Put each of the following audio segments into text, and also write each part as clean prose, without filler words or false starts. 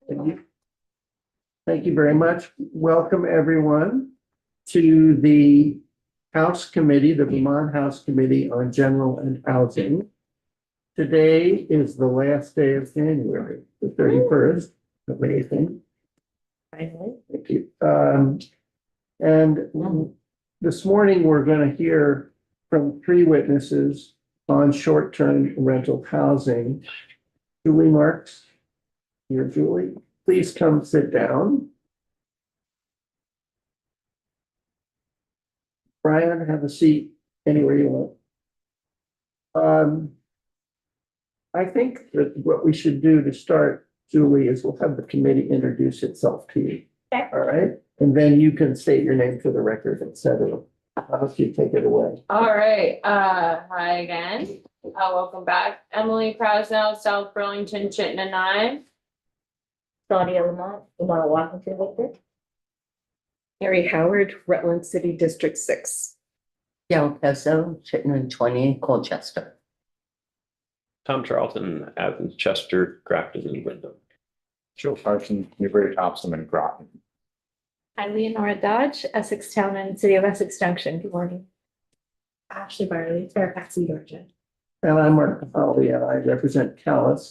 Thank you. Thank you very much. Welcome, everyone, to the House Committee, the Vermont House Committee on General and Housing. Today is the last day of January, the 31st. Amazing. Thank you. And this morning, we're going to hear from three witnesses on short-term rental housing. Julie Marks, here, Julie, please come sit down. Brian, have a seat anywhere you want. I think that what we should do to start, Julie, is we'll have the committee introduce itself to you. Okay. All right, and then you can state your name for the record, etc. I'll you take it away. All right. Hi again. Welcome back. Emily Krasnow, South Burlington, Chittenden 9. Claudia Lamont, you want to walk me through with it? Harry Howard, Rutland City District 6. Gail Peso, Chittenden 20, Colchester. Tom Charlton, Athens, Chester, Grafton, and Wyndham. Joe Carson, Newbury, Thompson, and Groton. I'm Leonora Dodge, Essex Town and City of Essex Junction. Good morning. Ashley Barley, Fairfax, Georgia. And I'm Mark Capaldi, and I represent Calais,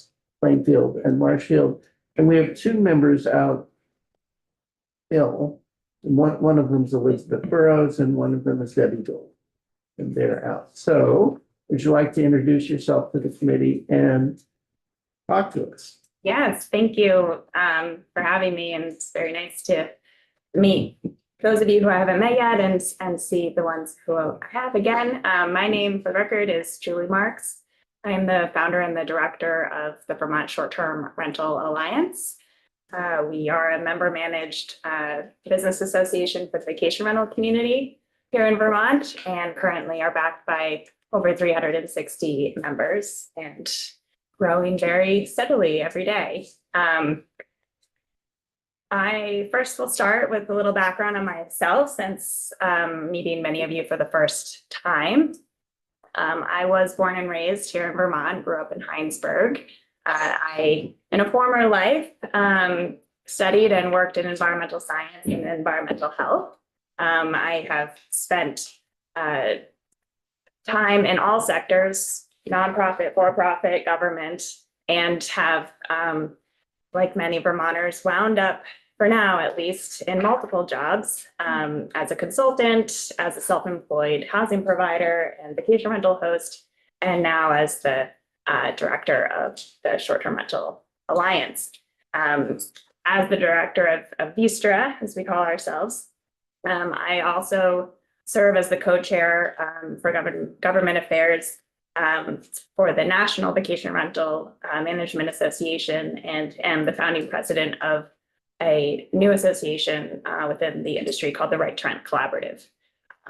Plainfield, and Marshfield. And we have two members out ill. One of them is Elizabeth Burrows, and one of them is Debbie Gould. And they're out. So would you like to introduce yourself to the committee and talk to us? Yes, thank you for having me, and it's very nice to meet those of you who I haven't met yet and see the ones who I have again. My name, for the record, is Julie Marks. I'm the founder and the director of the Vermont Short-Term Rental Alliance. We are a member-managed business association for the vacation rental community here in Vermont, and currently are backed by over 360 members and growing very steadily every day. I first will start with a little background on myself, since meeting many of you for the first time. I was born and raised here in Vermont, grew up in Heinsberg. I, in a former life, studied and worked in environmental science and environmental health. I have spent time in all sectors, nonprofit, for-profit, government, and have, like many Vermonters, wound up, for now at least, in multiple jobs as a consultant, as a self-employed housing provider and vacation rental host, and now as the director of the Short-Term Rental Alliance. As the director of Vistra, as we call ourselves, I also serve as the co-chair for government affairs for the National Vacation Rental Management Association, and am the founding president of a new association within the industry called the Right to Rent Collaborative.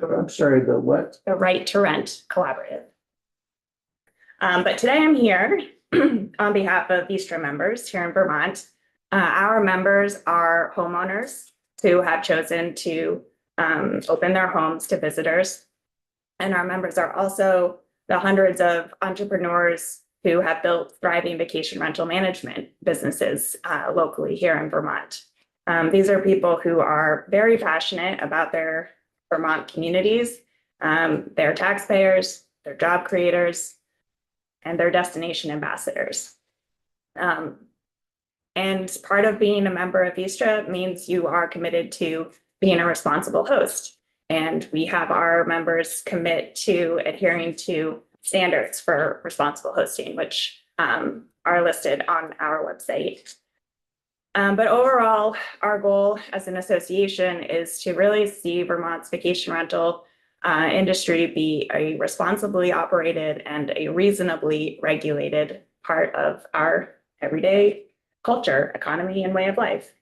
I'm sorry, the what? The Right to Rent Collaborative. But today I'm here on behalf of Vistra members here in Vermont. Our members are homeowners who have chosen to open their homes to visitors. And our members are also the hundreds of entrepreneurs who have built thriving vacation rental management businesses locally here in Vermont. These are people who are very passionate about their Vermont communities, their taxpayers, their job creators, and their destination ambassadors. And part of being a member of Vistra means you are committed to being a responsible host. And we have our members commit to adhering to standards for responsible hosting, which are listed on our website. But overall, our goal as an association is to really see Vermont's vacation rental industry be a responsibly operated and a reasonably regulated part of our everyday culture, economy, and way of life.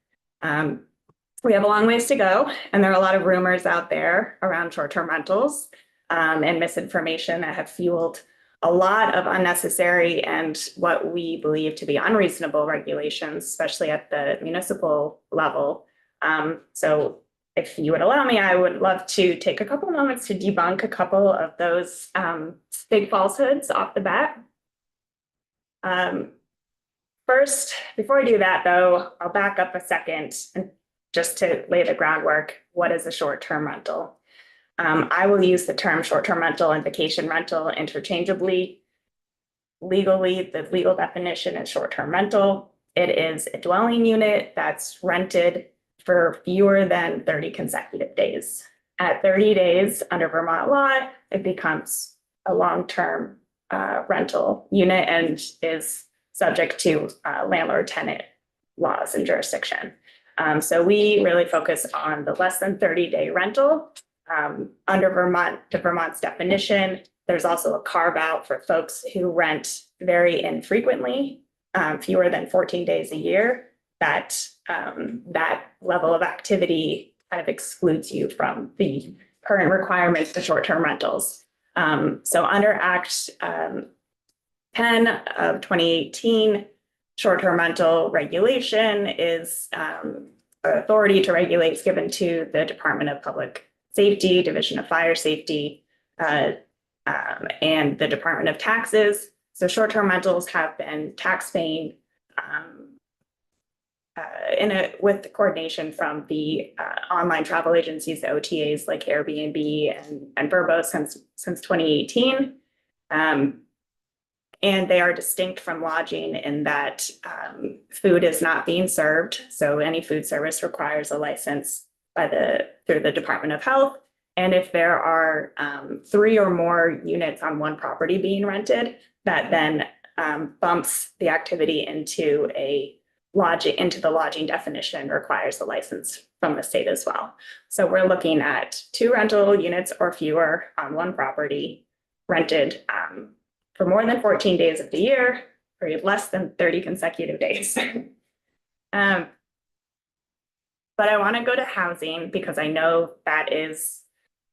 We have a long ways to go, and there are a lot of rumors out there around short-term rentals and misinformation that have fueled a lot of unnecessary and what we believe to be unreasonable regulations, especially at the municipal level. So if you would allow me, I would love to take a couple of moments to debunk a couple of those big falsehoods off the bat. first, before I do that though, I'll back up a second and just to lay the groundwork. What is a short-term rental? I will use the term short-term rental and vacation rental interchangeably. Legally, the legal definition is short-term rental. It is a dwelling unit that's rented for fewer than 30 consecutive days. At 30 days under Vermont law, it becomes a long-term rental unit and is subject to landlord-tenant laws and jurisdiction. So we really focus on the less than 30-day rental. Under Vermont's definition, there's also a carve out for folks who rent very infrequently, fewer than 14 days a year. That level of activity kind of excludes you from the current requirements for short-term rentals. So under Act 10 of 2018, short-term rental regulation is authority to regulate is given to the Department of Public Safety, Division of Fire Safety, and the Department of Taxes. So short-term rentals have been tax-paying with the coordination from the online travel agencies, the OTAs like Airbnb and Vrbo since 2018. And they are distinct from lodging in that food is not being served. So any food service requires a license through the Department of Health. And if there are 3 or more units on one property being rented, that then bumps the activity into the lodging definition, requires a license from the state as well. So we're looking at 2 rental units or fewer on one property rented for more than 14 days of the year, or less than 30 consecutive days. But I want to go to housing because I know that is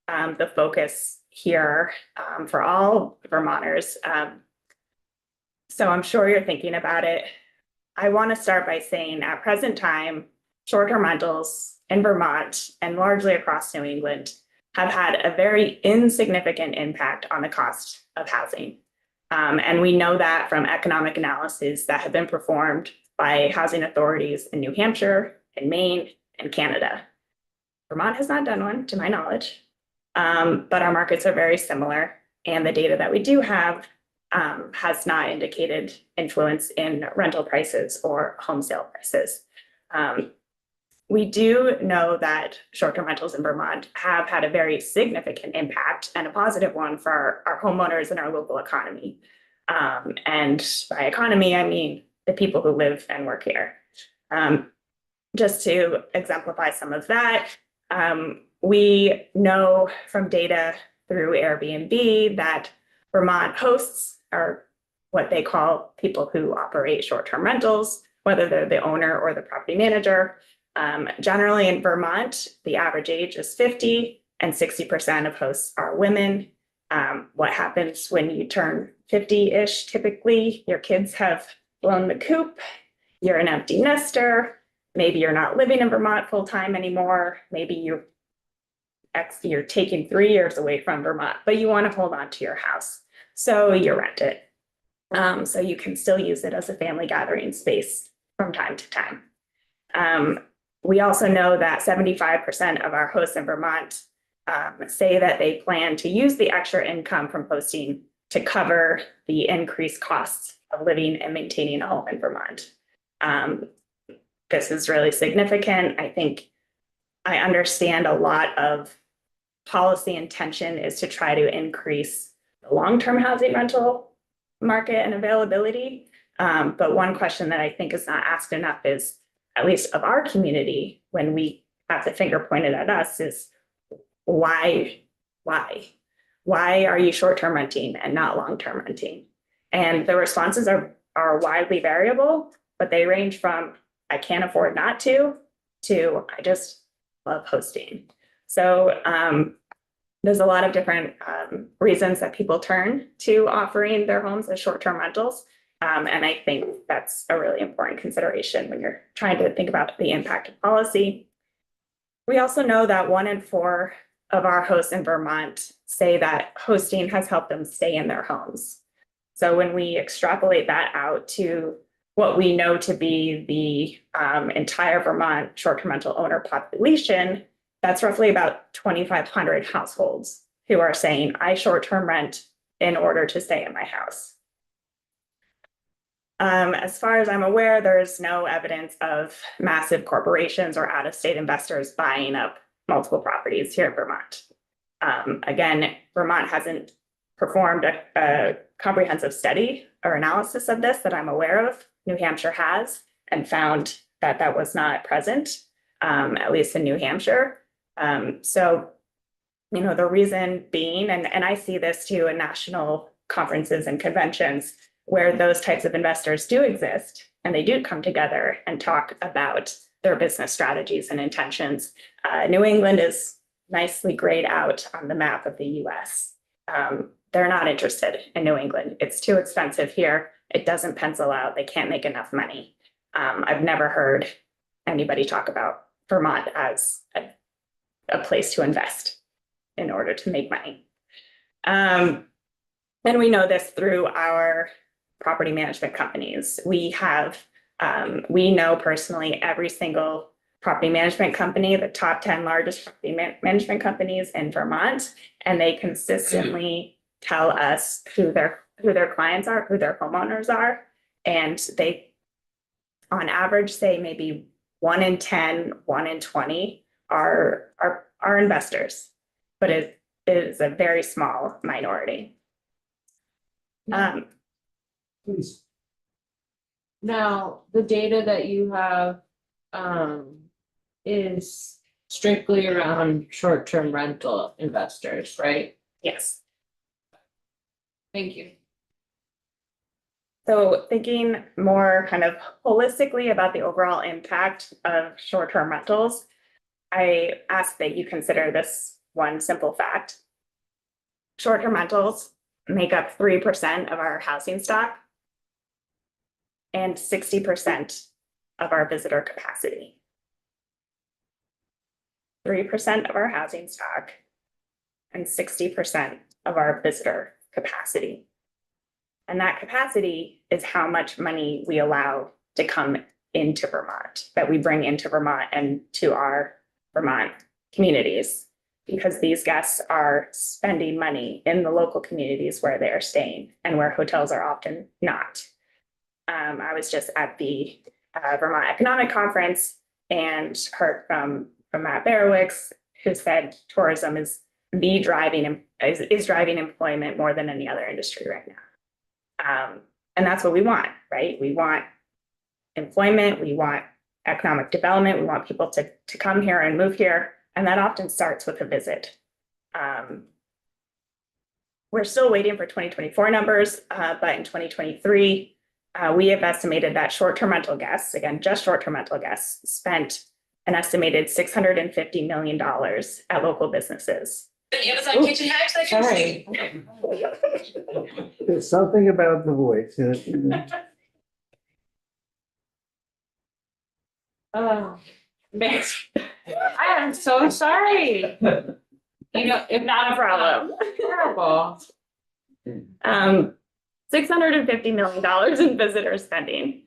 the focus here for all Vermonters. So I'm sure you're thinking about it. I want to start by saying at present time, short-term rentals in Vermont and largely across New England have had a very insignificant impact on the cost of housing. And we know that from economic analyses that have been performed by housing authorities in New Hampshire, in Maine, and Canada. Vermont has not done one, to my knowledge, but our markets are very similar. And the data that we do have has not indicated influence in rental prices or home sale prices. We do know that short-term rentals in Vermont have had a very significant impact and a positive one for our homeowners and our local economy. And by economy, I mean the people who live and work here. Just to exemplify some of that, we know from data through Airbnb that Vermont hosts are what they call people who operate short-term rentals, whether they're the owner or the property manager. Generally in Vermont, the average age is 50 and 60% of hosts are women. What happens when you turn 50-ish? Typically, your kids have blown the coop. You're an empty nester. Maybe you're not living in Vermont full-time anymore. Maybe you're taking 3 years away from Vermont, but you want to hold on to your house. So you rent it. So you can still use it as a family gathering space from time to time. We also know that 75% of our hosts in Vermont say that they plan to use the extra income from hosting to cover the increased costs of living and maintaining a home in Vermont. This is really significant. I think I understand a lot of policy intention is to try to increase the long-term housing rental market and availability. But one question that I think is not asked enough is, at least of our community, when we have the finger pointed at us, is why are you short-term renting and not long-term renting? And the responses are widely variable, but they range from I can't afford not to I just love hosting. So there's a lot of different reasons that people turn to offering their homes as short-term rentals. And I think that's a really important consideration when you're trying to think about the impact of policy. We also know that 1 in 4 of our hosts in Vermont say that hosting has helped them stay in their homes. So when we extrapolate that out to what we know to be the entire Vermont short-term rental owner population, that's roughly about 2,500 households who are saying, I short-term rent in order to stay in my house. As far as I'm aware, there's no evidence of massive corporations or out-of-state investors buying up multiple properties here in Vermont. Again, Vermont hasn't performed a comprehensive study or analysis of this that I'm aware of. New Hampshire has, and found that that was not present, at least in New Hampshire. So, the reason being, and I see this too in national conferences and conventions where those types of investors do exist and they do come together and talk about their business strategies and intentions. New England is nicely grayed out on the map of the US. They're not interested in New England. It's too expensive here. It doesn't pencil out. They can't make enough money. I've never heard anybody talk about Vermont as a place to invest in order to make money. And we know this through our property management companies. We know personally every single property management company, the top 10 largest property management companies in Vermont, and they consistently tell us who their clients are, who their homeowners are, and they, on average, say maybe 1 in 10, 1 in 20 are investors, but it is a very small minority. Please. Now, the data that you have, is strictly around short-term rental investors, right? Yes. Thank you. So thinking more kind of holistically about the overall impact of short-term rentals, I ask that you consider this one simple fact. Short-term rentals make up 3% of our housing stock and 60% of our visitor capacity. 3% of our housing stock and 60% of our visitor capacity. And that capacity is how much money we allow to come into Vermont, that we bring into Vermont and to our Vermont communities, because these guests are spending money in the local communities where they are staying and where hotels are often not. I was just at the Vermont Economic Conference and heard from Matt Barowicz, who said tourism is driving employment more than any other industry right now. And that's what we want, right? We want employment, we want economic development, we want people to come here and move here. And that often starts with a visit. We're still waiting for 2024 numbers, but in 2023, we have estimated that short-term rental guests, again, just short-term rental guests, spent an estimated $650 million at local businesses. Amazon kitchen hacks, I can say. There's something about the voice. Oh, man. I am so sorry. If Not a problem. terrible. $650 million in visitor spending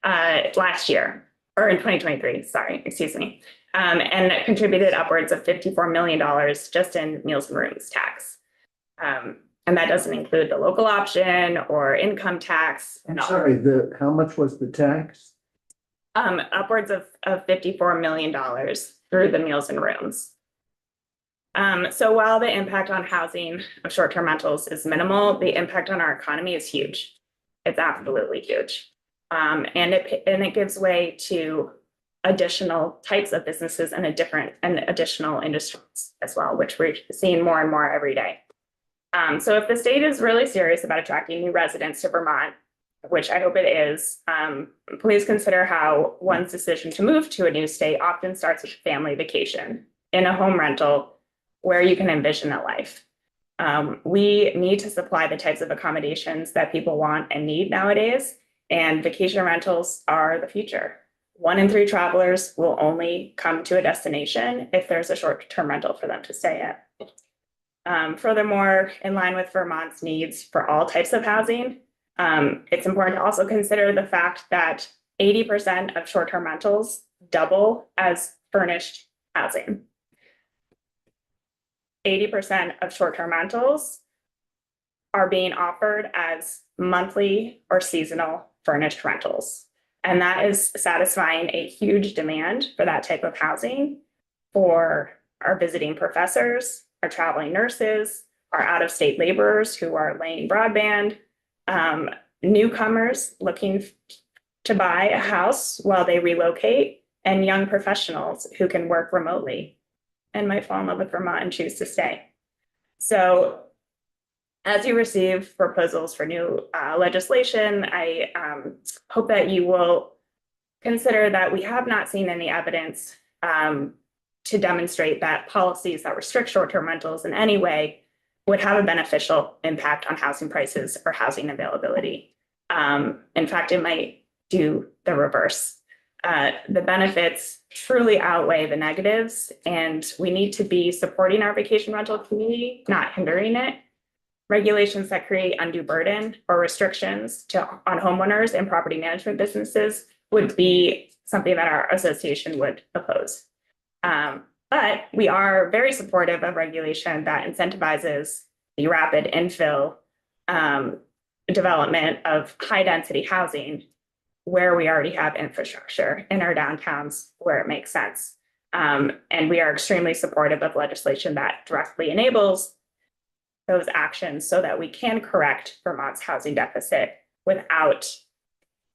last year, or in 2023, sorry, excuse me. And it contributed upwards of $54 million just in meals and rooms tax. And that doesn't include the local option or income tax. I'm sorry, how much was the tax? Upwards of $54 million through the meals and rooms. So while the impact on housing of short-term rentals is minimal, the impact on our economy is huge. It's absolutely huge. And it gives way to additional types of businesses and additional industries as well, which we're seeing more and more every day. So if the state is really serious about attracting new residents to Vermont, which I hope it is, please consider how one's decision to move to a new state often starts with a family vacation in a home rental where you can envision a life. We need to supply the types of accommodations that people want and need nowadays, and vacation rentals are the future. 1 in 3 travelers will only come to a destination if there's a short-term rental for them to stay at. Furthermore, in line with Vermont's needs for all types of housing, It's important to also consider the fact that 80% of short-term rentals double as furnished housing. 80% of short-term rentals are being offered as monthly or seasonal furnished rentals. And that is satisfying a huge demand for that type of housing for our visiting professors, our traveling nurses, our out-of-state laborers who are laying broadband, newcomers looking to buy a house while they relocate, and young professionals who can work remotely and might fall in love with Vermont and choose to stay. So as you receive proposals for new legislation, I hope that you will consider that we have not seen any evidence to demonstrate that policies that restrict short-term rentals in any way would have a beneficial impact on housing prices or housing availability. In fact, it might do the reverse. The benefits truly outweigh the negatives, and we need to be supporting our vacation rental community, not hindering it. Regulations that create undue burden or restrictions on homeowners and property management businesses would be something that our association would oppose. But we are very supportive of regulation that incentivizes the rapid infill development of high density housing where we already have infrastructure in our downtowns where it makes sense. And we are extremely supportive of legislation that directly enables those actions so that we can correct Vermont's housing deficit without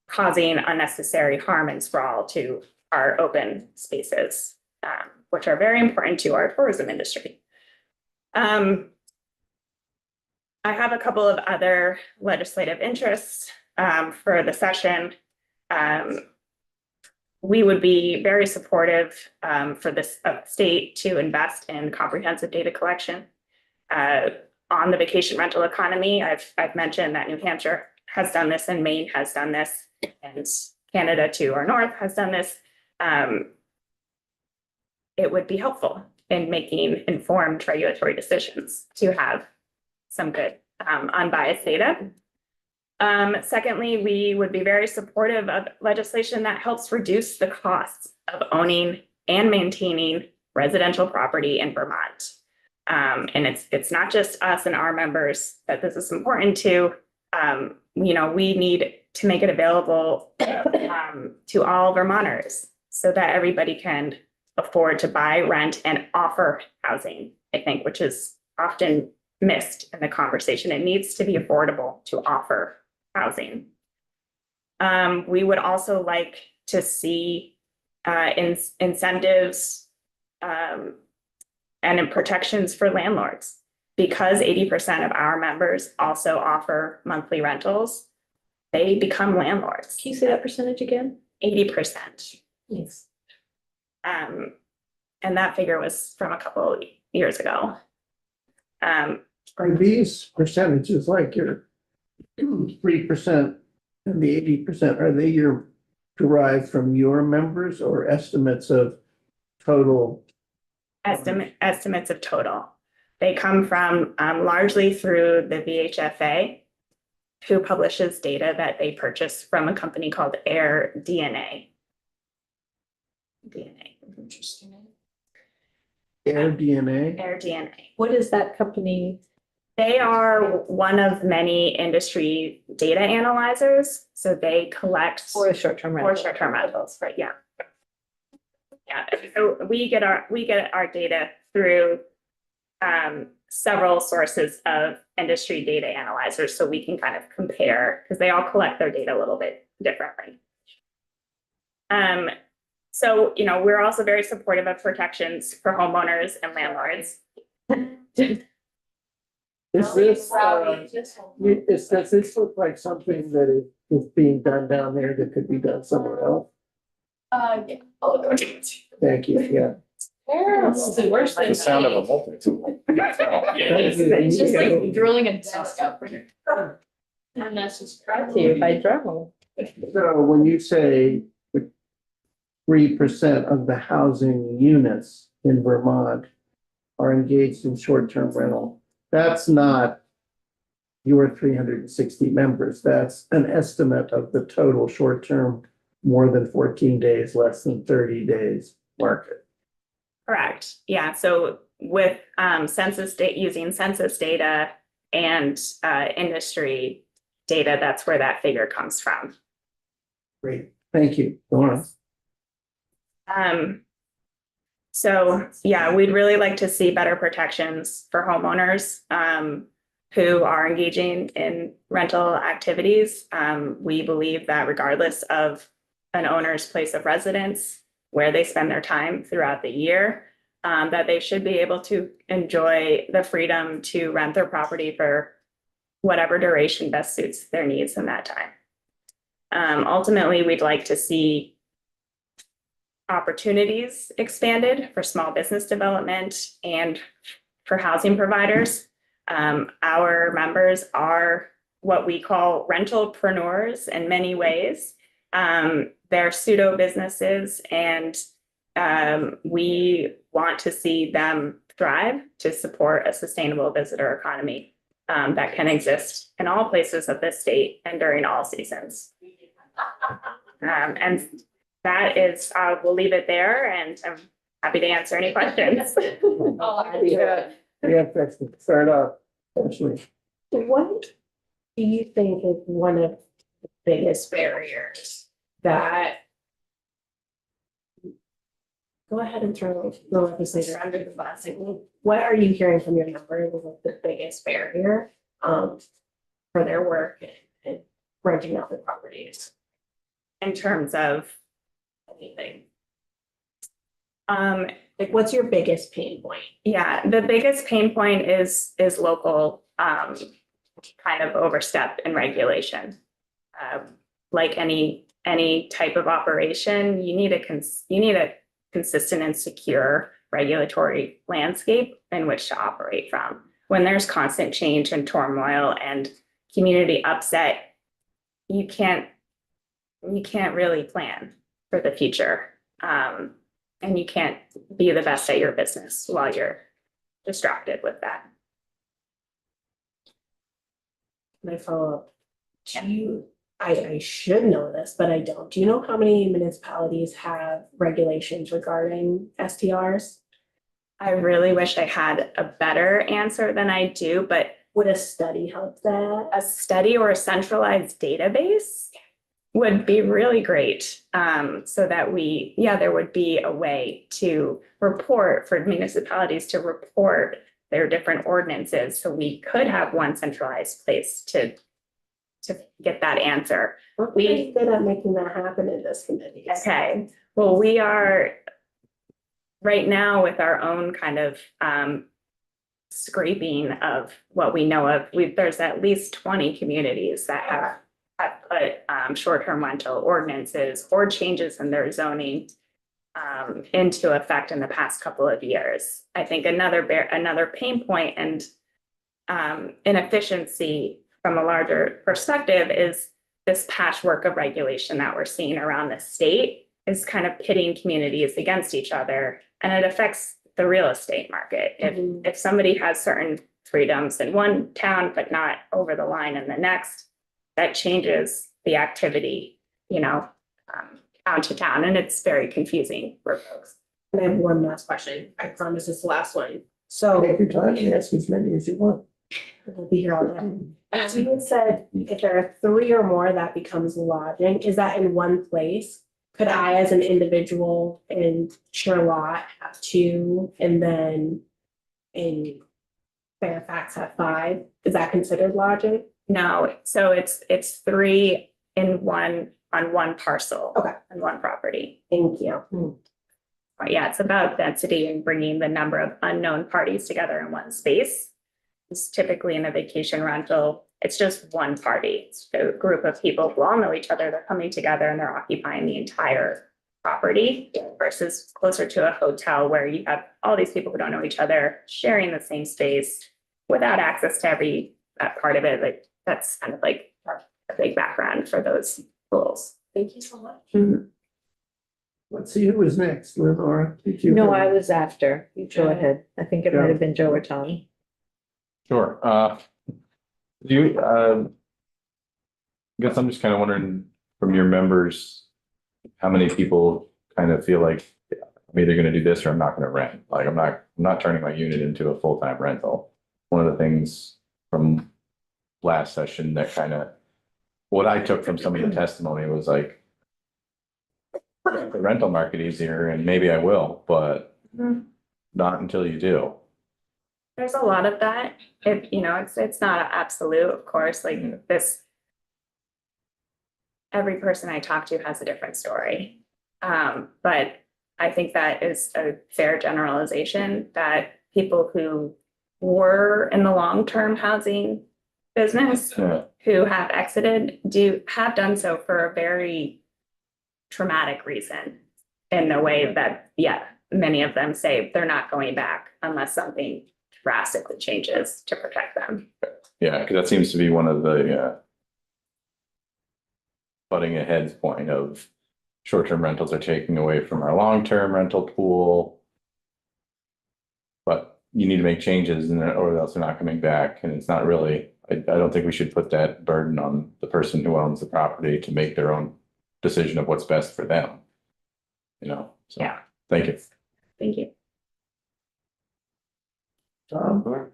causing unnecessary harm and sprawl to our open spaces, which are very important to our tourism industry. I have a couple of other legislative interests for the session. We would be very supportive for this state to invest in comprehensive data collection on the vacation rental economy. I've mentioned that New Hampshire has done this and Maine has done this, and Canada to our north has done this. It would be helpful in making informed regulatory decisions to have some good unbiased data. Secondly, we would be very supportive of legislation that helps reduce the costs of owning and maintaining residential property in Vermont. And it's not just us and our members that this is important to. We need to make it available to all Vermonters so that everybody can afford to buy, rent, and offer housing, I think, which is often missed in the conversation. It needs to be affordable to offer housing. We would also like to see incentives and protections for landlords, because 80% of our members also offer monthly rentals. They become landlords. Can you say that percentage again? 80%. Yes. And that figure was from a couple of years ago. are these percentages like your 3% and the 80%, are they derived from your members or estimates of total? Estimates of total. They come from largely through the VHFA, who publishes data that they purchase from a company called AirDNA. Interesting. AirDNA? AirDNA. What is that company? They are one of many industry data analyzers. So they collect For short-term for rental. short-term rentals, right? Yeah. Yeah, so we get our data through several sources of industry data analyzers, so we can kind of compare, because they all collect their data a little bit differently. So, we're also very supportive of protections for homeowners and landlords. Does this look like something that is being done down there that could be done somewhere else? Yeah. Thank you, yeah. It's the worst thing. The sound of a multi-tool. It's just like drilling a desk up. And that's just. Brought to you by Dremel. So when you say 3% of the housing units in Vermont are engaged in short-term rental, that's not your 360 members. That's an estimate of the total short-term, more than 14 days, less than 30 days market. Correct. Yeah. So with using census data and industry data, that's where that figure comes from. Great, thank you. Go on. So yeah, we'd really like to see better protections for homeowners who are engaging in rental activities. We believe that regardless of an owner's place of residence, where they spend their time throughout the year, that they should be able to enjoy the freedom to rent their property for whatever duration best suits their needs in that time. Ultimately, we'd like to see opportunities expanded for small business development and for housing providers. Our members are what we call rentalpreneurs in many ways. They're pseudo businesses, and we want to see them thrive to support a sustainable visitor economy that can exist in all places of the state and during all seasons. And that is, we'll leave it there, and I'm happy to answer any questions. We have to start off, actually. What do you think is one of the biggest barriers that? Go ahead and throw the legislator under the bus. Like, what are you hearing from your members is like the biggest barrier for their work and renting out their properties? In terms of Anything? Like, what's your biggest pain point? yeah, the biggest pain point is local kind of overstep in regulation. Like any type of operation, you need a consistent and secure regulatory landscape in which to operate from. When there's constant change and turmoil and community upset, you can't really plan for the future. And you can't be the best at your business while you're distracted with that. My follow-up, I should know this, but I don't. Do you know how many municipalities have regulations regarding STRs? I really wish I had a better answer than I do, but Would a study help that? a study or a centralized database would be really great. So that there would be a way to report for municipalities to report their different ordinances. So we could have one centralized place to get that answer. We're pretty good at making that happen in this committee. Okay, well, we are right now with our own kind of scraping of what we know of. There's at least 20 communities that have put short-term rental ordinances or changes in their zoning into effect in the past couple of years. I think another pain point and inefficiency from a larger perspective is this patchwork of regulation that we're seeing around the state is kind of pitting communities against each other, and it affects the real estate market. If somebody has certain freedoms in one town but not over the line in the next, that changes the activity, town to town, and it's very confusing for folks. And I have one last question. I promise it's the last one. So Take your time and ask as many as you want. we'll be here all day. So you had said if there are 3 or more, that becomes lodging. Is that in one place? Could I, as an individual in Charlotte, have 2, and then in Fairfax have 5? Is that considered lodging? No, so it's 3 in one on one parcel. Okay. On one property. Thank you. But yeah, it's about density and bringing the number of unknown parties together in one space. It's typically in a vacation rental, it's just one party. It's a group of people who all know each other. They're coming together and they're occupying the entire property versus closer to a hotel where you have all these people who don't know each other sharing the same space without access to every part of it. Like that's kind of like a big background for those rules. Thank you so much. Let's see who was next. Lenora, did you? No, I was after. You go ahead. I think it might have been Joe or Tom. Sure. Do you, I guess I'm just kind of wondering from your members, how many people kind of feel like I'm either gonna do this or I'm not gonna rent? Like, I'm not turning my unit into a full-time rental. One of the things from last session that kind of, what I took from some of the testimony was like, the rental market easier and maybe I will, but not until you do. There's a lot of that. It's not an absolute, of course, like this. Every person I talk to has a different story. But I think that is a fair generalization that people who were in the long-term housing business Yeah. who have exited have done so for a very traumatic reason in the way that, many of them say they're not going back unless something drastically changes to protect them. Yeah, because that seems to be one of the butting ahead point of short-term rentals are taking away from our long-term rental pool. But you need to make changes or else they're not coming back. And it's not really, I don't think we should put that burden on the person who owns the property to make their own decision of what's best for them. So, Yeah. thank you. Thank you. Tom?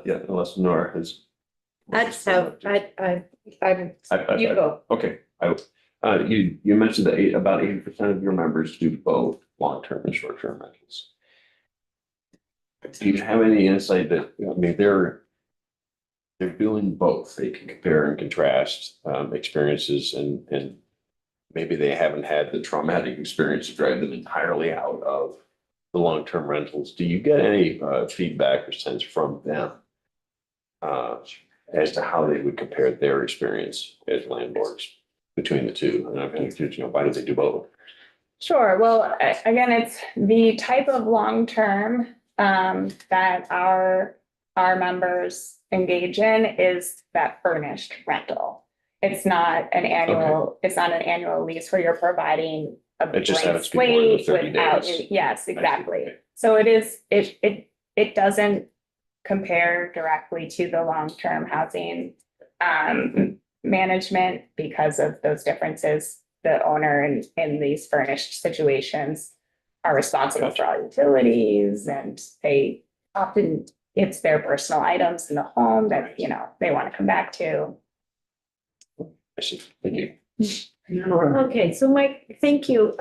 Yeah, unless Nora has. I just have, you go. Okay, you mentioned that about 80% of your members do both long-term and short-term rentals. Do you have any insight that, they're doing both, they can compare and contrast experiences and maybe they haven't had the traumatic experience to drive them entirely out of the long-term rentals. Do you get any feedback or sense from them as to how they would compare their experience as landlords between the two? And I'm kind of curious, why do they do both? Sure. Well, again, it's the type of long-term that our members engage in is that furnished rental. It's not an annual, it's not an annual lease where you're providing a It just blank happens to be more than slate 30 without, days. yes, exactly. Okay. So it doesn't compare directly to the long-term housing management because of those differences. The owner in these furnished situations are responsible for all utilities, and they often, it's their personal items in the home that, they want to come back to. I see. Thank you. Nora? Okay, so Mike, thank you.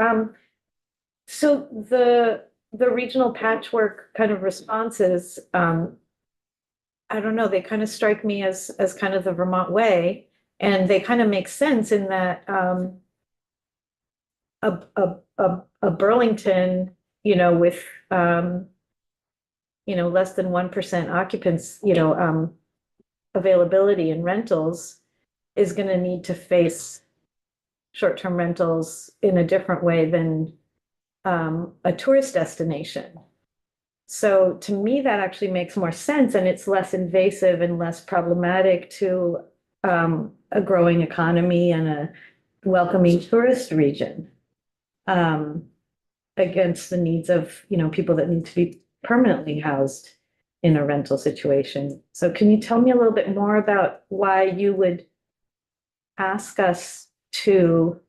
So the regional patchwork kind of responses, I don't know, they kind of strike me as kind of the Vermont way, and they kind of make sense in that a Burlington, with less than 1% occupants, availability in rentals is going to need to face short-term rentals in a different way than a tourist destination. So to me, that actually makes more sense, and it's less invasive and less problematic to a growing economy and a welcoming tourist region against the needs of, people that need to be permanently housed in a rental situation. So can you tell me a little bit more about why you would ask us to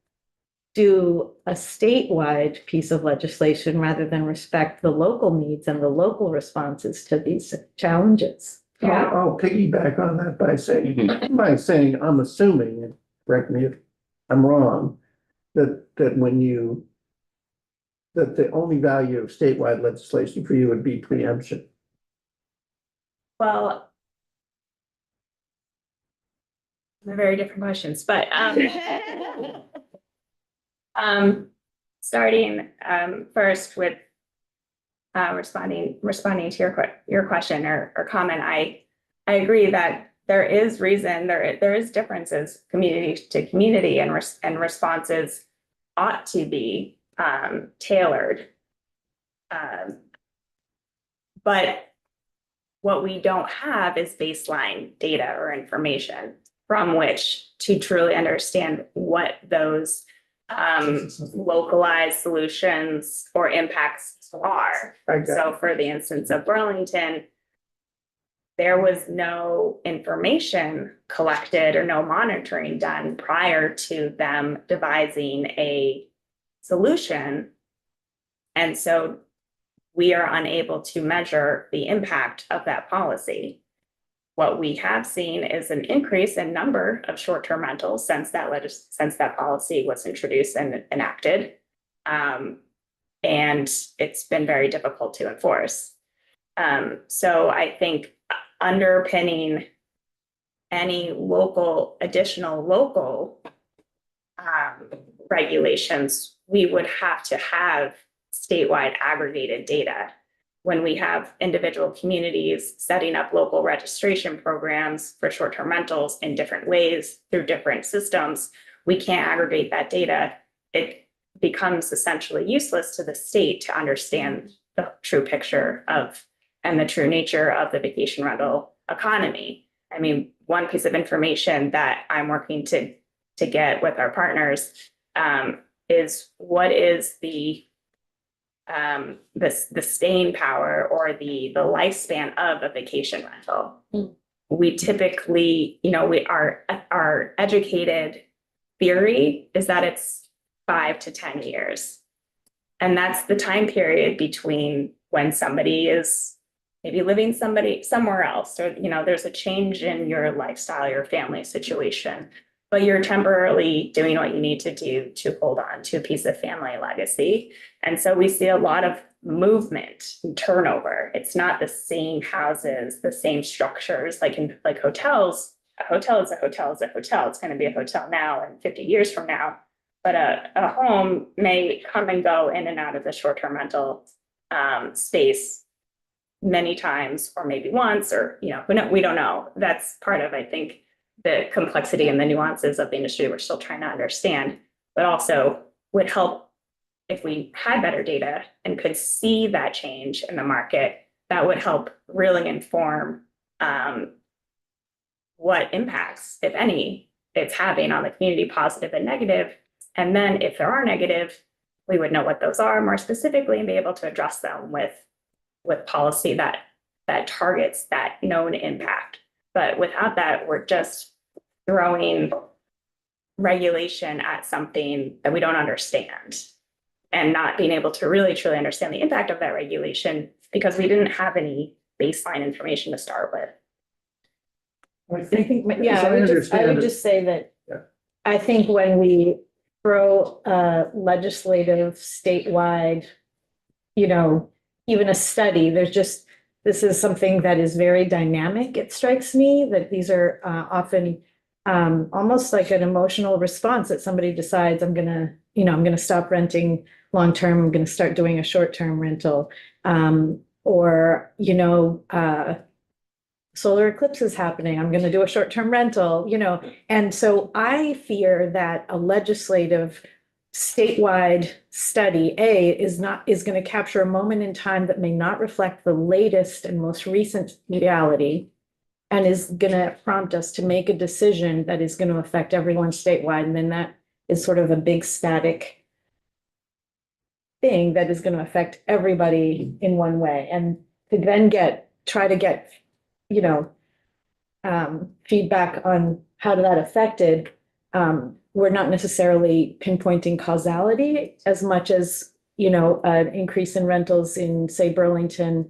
do a statewide piece of legislation rather than respect the local needs and the local responses to these challenges? Yeah. I'll piggyback on that by saying, I'm assuming, and correct me if I'm wrong, that the only value of statewide legislation for you would be preemption. Well, they're very different questions, but starting first with responding to your question or comment, I agree that there is reason, there is differences community to community, and responses ought to be tailored. But what we don't have is baseline data or information from which to truly understand what those localized solutions or impacts are. So for the instance of Burlington, there was no information collected or no monitoring done prior to them devising a solution. And so we are unable to measure the impact of that policy. What we have seen is an increase in number of short-term rentals since that policy was introduced and enacted. And it's been very difficult to enforce. So I think underpinning any additional local regulations, we would have to have statewide aggregated data. When we have individual communities setting up local registration programs for short-term rentals in different ways through different systems, we can't aggregate that data. It becomes essentially useless to the state to understand the true picture of and the true nature of the vacation rental economy. I mean, one piece of information that I'm working to get with our partners is what is the staying power or the lifespan of a vacation rental. We typically, our educated theory is that it's 5 to 10 years. And that's the time period between when somebody is maybe living somewhere else, or, there's a change in your lifestyle, your family situation, but you're temporarily doing what you need to do to hold on to a piece of family legacy. And so we see a lot of movement and turnover. It's not the same houses, the same structures, like hotels. A hotel is a hotel is a hotel. It's going to be a hotel now and 50 years from now. But a home may come and go in and out of the short-term rental space many times, or maybe once, or, we don't know. That's part of, I think, the complexity and the nuances of the industry we're still trying to understand, but also would help if we had better data and could see that change in the market. That would help really inform what impacts, if any, it's having on the community, positive and negative. And then if there are negative, we would know what those are more specifically and be able to address them with policy that targets that known impact. But without that, we're just throwing regulation at something that we don't understand and not being able to really truly understand the impact of that regulation because we didn't have any baseline information to start with. I I think, think, as yeah, I would understand it- just say that. Yeah. I think when we throw legislative statewide, even a study, this is something that is very dynamic. It strikes me that these are often almost like an emotional response that somebody decides I'm gonna stop renting long-term, I'm gonna start doing a short-term rental. Or, solar eclipse is happening, I'm gonna do a short-term rental, And so I fear that a legislative statewide study, is gonna capture a moment in time that may not reflect the latest and most recent reality, and is gonna prompt us to make a decision that is gonna affect everyone statewide, and then that is sort of a big static thing that is gonna affect everybody in one way, and to then try to get feedback on how that affected, we're not necessarily pinpointing causality as much as, an increase in rentals in, say, Burlington,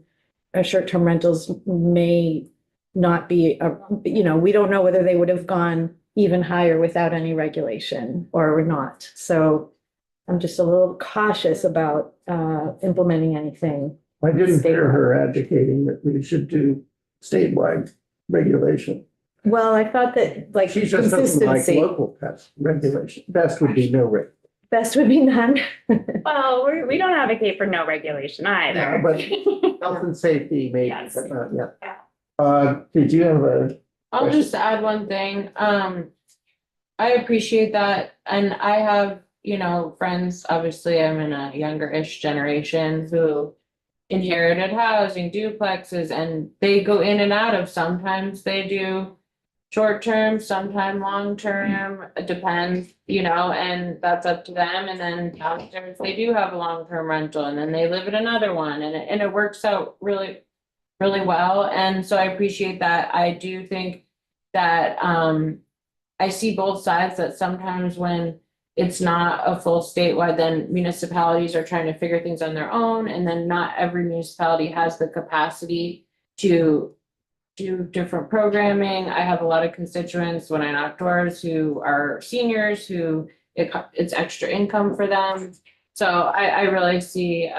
short-term rentals may not be, we don't know whether they would have gone even higher without any regulation or not. So I'm just a little cautious about implementing anything. I didn't hear her advocating that we should do statewide regulation. Well, I thought that like She just doesn't like consistency, local regulation. Best would be no reg. best would be none. Well, we don't advocate for no regulation either. Yeah, but health and safety maybe, Yes. but not yet. Yeah. Did you have a, I'll just add one thing. I appreciate that. And I have, friends, obviously I'm in a younger-ish generation who inherited housing, duplexes, and they go in and out of, sometimes they do short-term, sometimes long-term, it depends, and that's up to them. And then downstairs, they do have a long-term rental and then they live in another one and it works out really really well. And so I appreciate that. I do think that, I see both sides, that sometimes when it's not a full statewide, then municipalities are trying to figure things on their own, and then not every municipality has the capacity to do different programming. I have a lot of constituents when I knock doors who are seniors who it's extra income for them. So I really see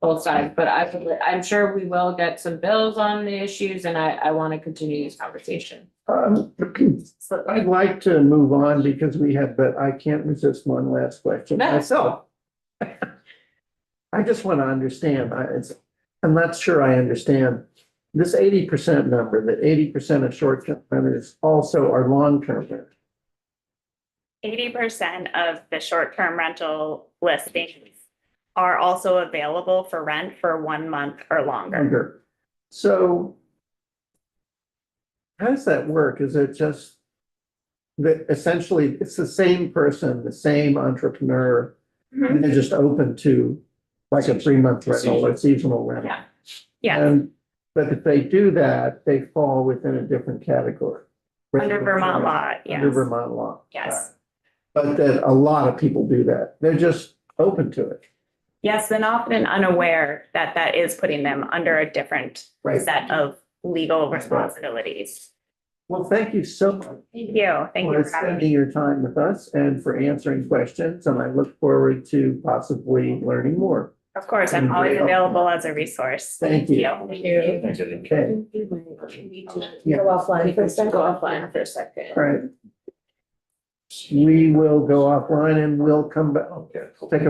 both sides, but I'm sure we will get some bills on the issues, and I want to continue this conversation. I'd like to move on because but I can't resist one last question No. myself. I just want to understand, I'm not sure I understand this 80% number, that 80% of short-term renters also are long-term renters. 80% of the short-term rental listings are also available for rent for 1 month or longer. So how does that work? Is it just that essentially it's the same person, the same entrepreneur, Mhm. and they're just open to like a 3-month rental or seasonal rental? Yeah. Yeah, And, but if they do that, they fall within a different category. under Vermont law, Under yes, Vermont law. yes. But that a lot of people do that. They're just open to it. Yes, and often unaware that that is putting them under a different Right. set of legal responsibilities. Well, thank you so much Thank you. Thank for you for having me. spending your time with us and for answering questions. And I look forward to possibly learning more. Of course, I'm always available as a resource. Thank you. Okay. Go offline for a second. Go offline for a second. All right. We will go offline and we'll come back. Take a